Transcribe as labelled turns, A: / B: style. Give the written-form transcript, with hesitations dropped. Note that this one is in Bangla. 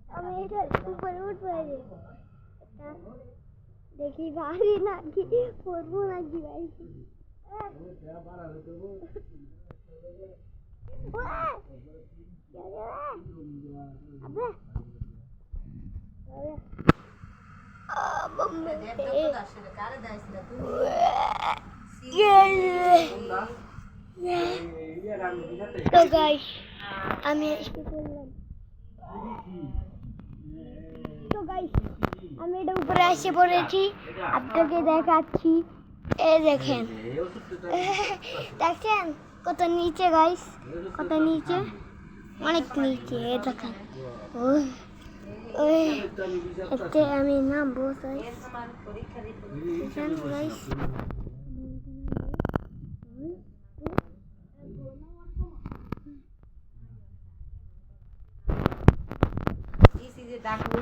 A: আমি এটা উপরে উঠবো দেখি ভারী নাকি পড়বো নাকি ভাই তো গাইস আমি কি করলাম তো গাইস আমি এটা উপরে এসে পড়েছি আপনাকে দেখাচ্ছি এই দেখেন দেখেন কত নিচে গাইস কত নিচে অনেক নিচে এই দেখেন ওই ওই এতে আমি নামবো গাইস
B: ডাক